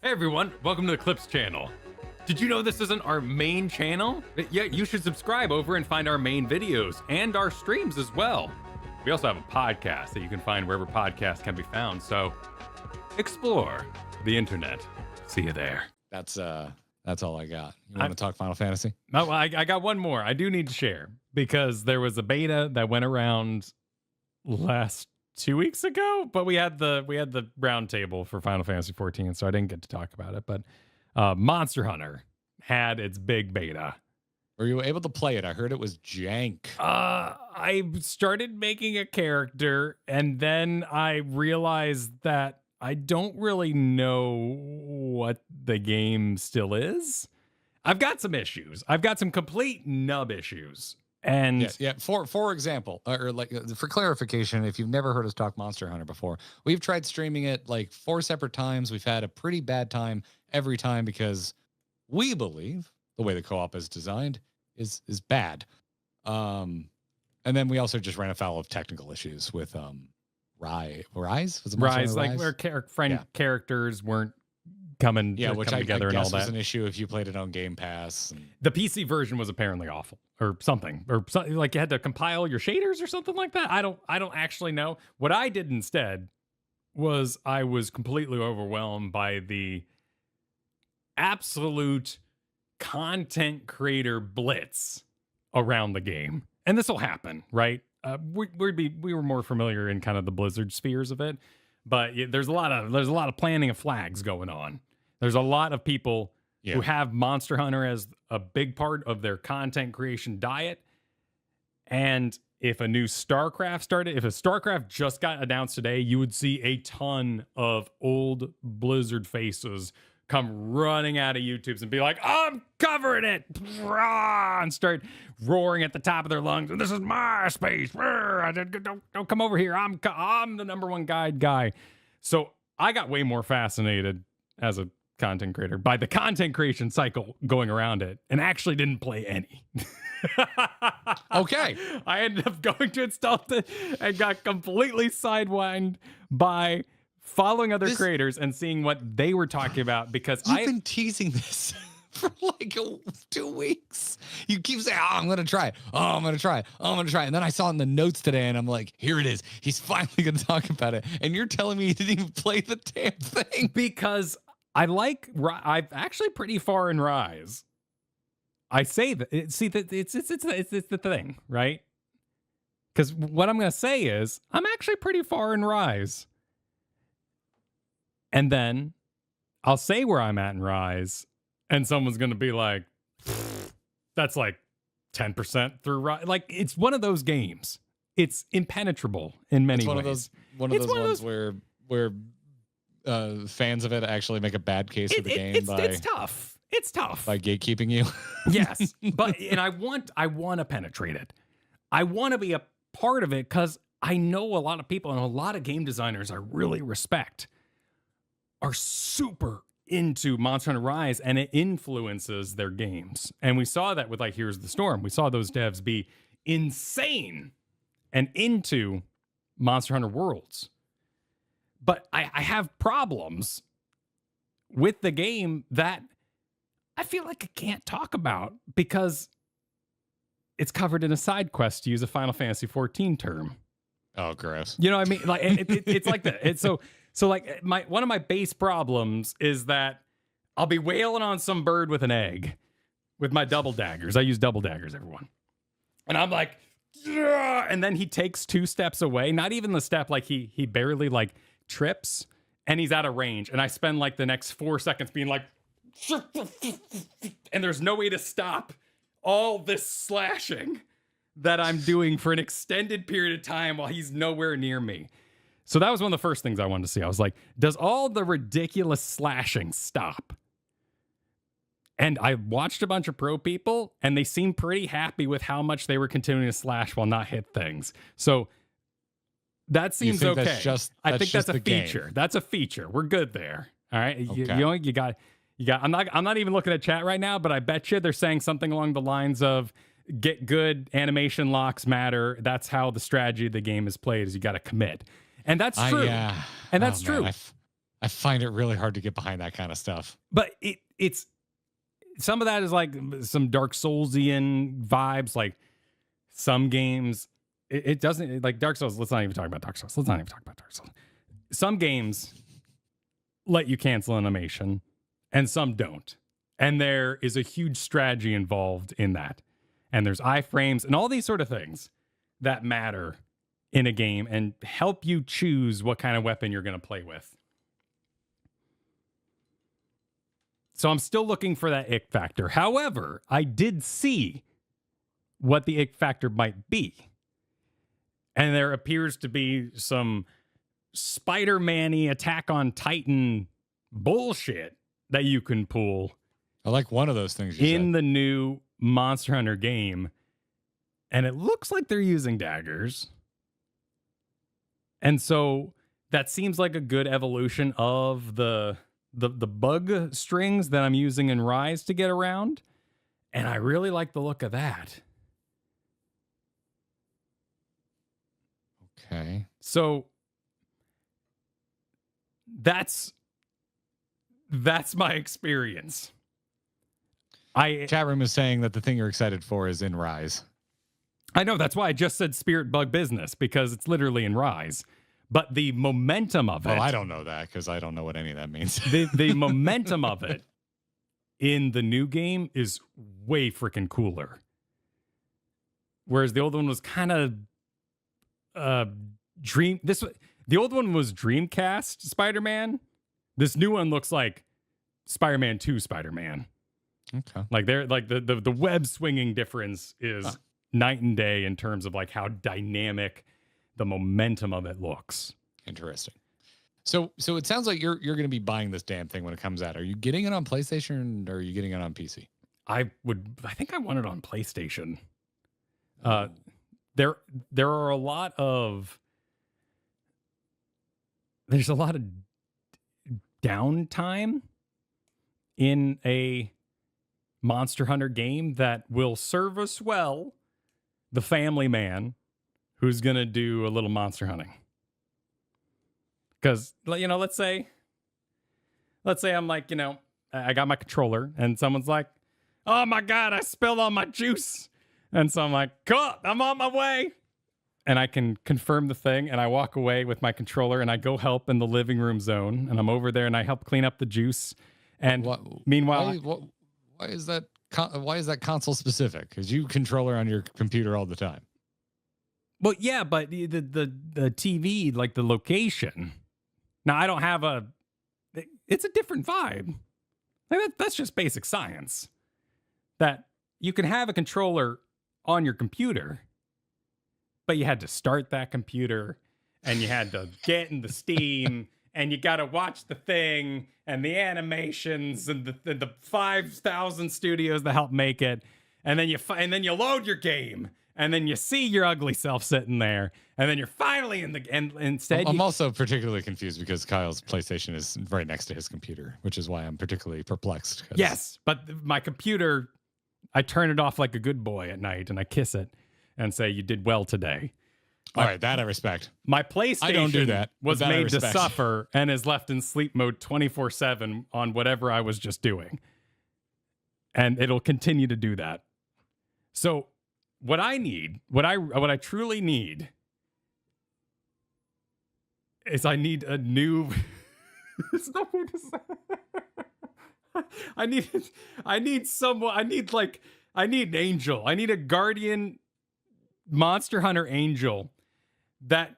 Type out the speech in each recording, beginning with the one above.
Hey everyone, welcome to the Clips channel. Did you know this isn't our main channel? Yeah, you should subscribe over and find our main videos and our streams as well. We also have a podcast that you can find wherever podcasts can be found, so explore the internet. See you there. That's all I got. You want to talk Final Fantasy? No, I got one more. I do need to share because there was a beta that went around last 2 weeks ago, but we had the round table for Final Fantasy 14, so I didn't get to talk about it. But Monster Hunter had its big beta. Were you able to play it? I heard it was jank. I started making a character, and then I realized that I don't really know what the game still is. I've got some issues. I've got some complete nub issues. And yeah. For example, or like for clarification, if you've never heard us talk Monster Hunter before, we've tried streaming it like 4 separate times. We've had a pretty bad time every time because we believe the way the co-op is designed is bad. And then we also just ran afoul of technical issues with Rise? Was it Rise, like where characters weren't coming together and all that. Was an issue if you played it on Game Pass. The PC version was apparently awful or something like you had to compile your shaders or something like that. I don't actually know. What I did instead was I was completely overwhelmed by the absolute content creator blitz around the game. And this will happen, right? We were more familiar in kind of the Blizzard spheres of it, but there's a lot of planting of flags going on. There's a lot of people who have Monster Hunter as a big part of their content creation diet. And if a new StarCraft started, if a StarCraft just got announced today, you would see a ton of old Blizzard faces come running out of YouTubes and be like, I'm covering it, and start roaring at the top of their lungs. This is my space. Don't come over here. I'm the number one guy. So I got way more fascinated as a content creator by the content creation cycle going around it and actually didn't play any. Okay. I ended up going to install it and got completely sidewinded by following other creators and seeing what they were talking about because I've been teasing this for like 2 weeks. You keep saying, oh, I'm going to try it. Oh, I'm going to try it. Oh, I'm going to try it. And then I saw it in the notes today and I'm like, here it is. He's finally going to talk about it. And you're telling me you didn't even play the damn thing. Because I'm actually pretty far in Rise. I say that, see, that it's the thing, right? Because what I'm going to say is I'm actually pretty far in Rise. And then I'll say where I'm at in Rise, and someone's going to be like, that's like 10% through Rise. Like, it's one of those games. It's impenetrable in many ways. One of those ones where fans of it actually make a bad case of the game. It's tough. It's tough. By gatekeeping you. Yes. And I want to penetrate it. I want to be a part of it because I know a lot of people and a lot of game designers I really respect are super into Monster Hunter Rise, and it influences their games. And we saw that with like Here's the Storm. We saw those devs be insane and into Monster Hunter Worlds. But I have problems with the game that I feel like I can't talk about because it's covered in a side quest, to use a Final Fantasy 14 term. Oh, gross. You know what I mean? Like it's like that. So like one of my base problems is that I'll be wailing on some bird with an egg with my double daggers. I use double daggers, everyone. And I'm like, yeah! And then he takes 2 steps away. Not even the step, like he barely like trips and he's out of range. And I spend like the next 4 seconds being like, and there's no way to stop all this slashing that I'm doing for an extended period of time while he's nowhere near me. So that was one of the first things I wanted to see. I was like, does all the ridiculous slashing stop? And I watched a bunch of pro people, and they seemed pretty happy with how much they were continuing to slash while not hit things. So that seems okay. I think that's a feature. Game. That's a feature. We're good there. All right. Okay. You got. I'm not even looking at chat right now, but I bet you they're saying something along the lines of get good animation locks matter. That's how the strategy of the game is played. Is you got to commit. And that's true. And that's true. I find it really hard to get behind that kind of stuff. But it's some of that is like some Dark Soulsian vibes. Like some games, it doesn't like Dark Souls. Let's not even talk about Dark Souls. Some games let you cancel animation, and some don't. And there is a huge strategy involved in that. And there's iframes and all these sort of things that matter in a game and help you choose what kind of weapon you're going to play with. So I'm still looking for that ick factor. However, I did see what the ick factor might be. And there appears to be some Spider-Man-y Attack on Titan bullshit that you can pull. I like one of those things in the new Monster Hunter game. And it looks like they're using daggers. And so that seems like a good evolution of the bug strings that I'm using in Rise to get around. And I really like the look of that. Okay. So that's my experience. Chat room is saying that the thing you're excited for is in Rise. I know, that's why I just said Spirit Bug Business, because it's literally in Rise. But the momentum of it... Well, I don't know that, because I don't know what any of that means. the momentum of it in the new game is way freaking cooler. Whereas the old one was kind of... the old one was Dreamcast Spider-Man. This new one looks like Spider-Man 2 Spider-Man. Okay. Like they're like the web swinging difference is night and day in terms of like how dynamic the momentum of it looks. Interesting. So it sounds like you're going to be buying this damn thing when it comes out. Are you getting it on PlayStation or are you getting it on PC? I think I want it on PlayStation. There's a lot of downtime in a Monster Hunter game that will serve us well the family man who's going to do a little monster hunting. Because, let's say I'm like, I got my controller and someone's like, oh my God, I spilled all my juice. And so I'm like, cool, I'm on my way. And I can confirm the thing and I walk away with my controller and I go help in the living room zone. And I'm over there and I help clean up the juice. And meanwhile... Why is that console specific? Because you controller on your computer all the time. Well, yeah, but the TV, like the location. Now I don't have it's a different vibe. Like that's just basic science. That you can have a controller on your computer, but you had to start that computer and you had to get in the Steam and you got to watch the thing and the animations and the 5,000 studios that help make it. And then you load your game and then you see your ugly self sitting there. And then you're finally in the, and instead I'm also particularly confused because Kyle's PlayStation is right next to his computer, which is why I'm particularly perplexed. Yes, but my computer, I turn it off like a good boy at night and I kiss it and say, you did well today. All right, that I respect. My PlayStation I don't do that, was that made to suffer and is left in sleep mode 24/7 on whatever I was just doing. And it'll continue to do that. So what I need, what I truly need is I need a new... There's nothing to say. I need someone, I need an angel. I need a guardian Monster Hunter angel that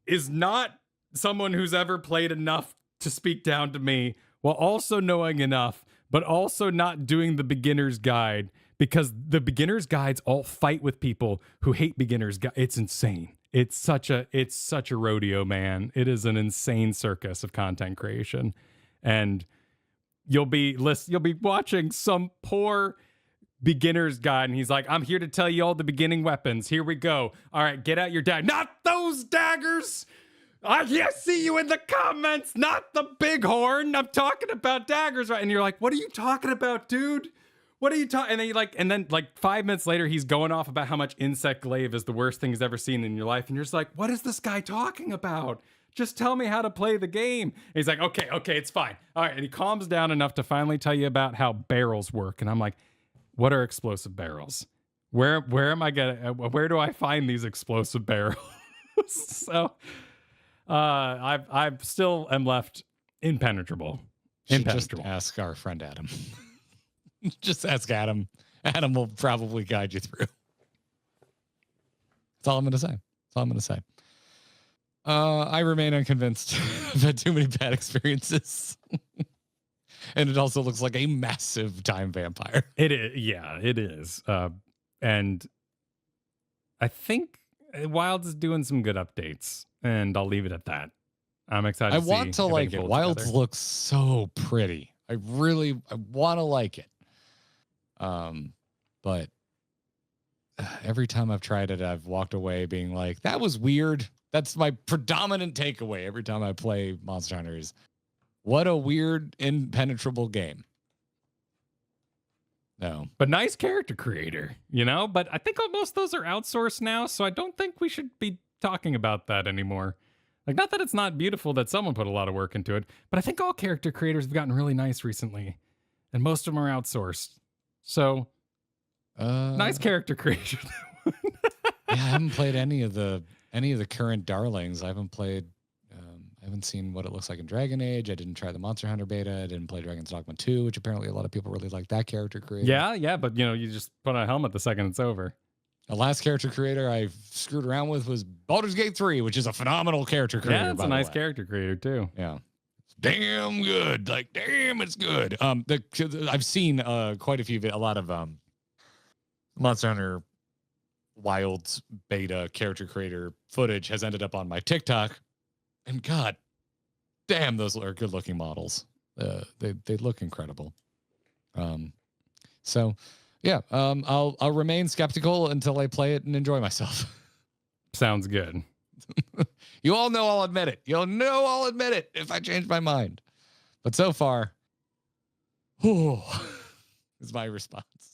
is not someone who's ever played enough to speak down to me while also knowing enough, but also not doing the beginner's guide, because the beginner's guides all fight with people who hate beginner's guide. It's insane. It's such a rodeo, man. It is an insane circus of content creation. And you'll be watching some poor beginner's guide and he's like, I'm here to tell you all the beginning weapons. Here we go. All right, get out your dagger. Not those daggers. I see you in the comments. Not the bighorn. I'm talking about daggers, right? And you're like, what are you talking about, dude? What are you talking? And then 5 minutes later, he's going off about how much insect glaive is the worst thing he's ever seen in your life. And you're just like, what is this guy talking about? Just tell me how to play the game. And he's like, okay, it's fine. All right. And he calms down enough to finally tell you about how barrels work. And I'm like, what are explosive barrels? Where am I where do I find these explosive barrels? So I've still am left impenetrable. Just ask our friend Adam. Just ask Adam. Adam will probably guide you through. That's all I'm going to say. I remain unconvinced. I've had too many bad experiences. And it also looks like a massive time vampire. It is. Yeah, it is. And I think Wild's doing some good updates, and I'll leave it at that. I'm excited. I want to like it. Wilds looks so pretty. I want to like it. But every time I've tried it, I've walked away being like, that was weird. That's my predominant takeaway every time I play Monster Hunters. What a weird, impenetrable game. No. But nice character creator, you know? But I think most of those are outsourced now, so I don't think we should be talking about that anymore. Like, not that it's not beautiful that someone put a lot of work into it, but I think all character creators have gotten really nice recently. And most of them are outsourced. So, nice character creation. Yeah, I haven't played any of the current darlings. I haven't seen what it looks like in Dragon Age. I didn't try the Monster Hunter beta. I didn't play Dragon's Dogma 2, which apparently a lot of people really like that character creator. Yeah, but you just put on a helmet the second it's over. The last character creator I screwed around with was Baldur's Gate 3, which is a phenomenal character creator. Yeah, it's a nice character creator too. Yeah. It's damn good. Like, damn, it's good. I've seen a lot of Monster Hunter Wilds beta character creator footage has ended up on my TikTok. And God damn, those are good looking models. They look incredible. So yeah, I'll remain skeptical until I play it and enjoy myself. Sounds good. You all know I'll admit it. You'll know I'll admit it if I change my mind. But so far, is my response.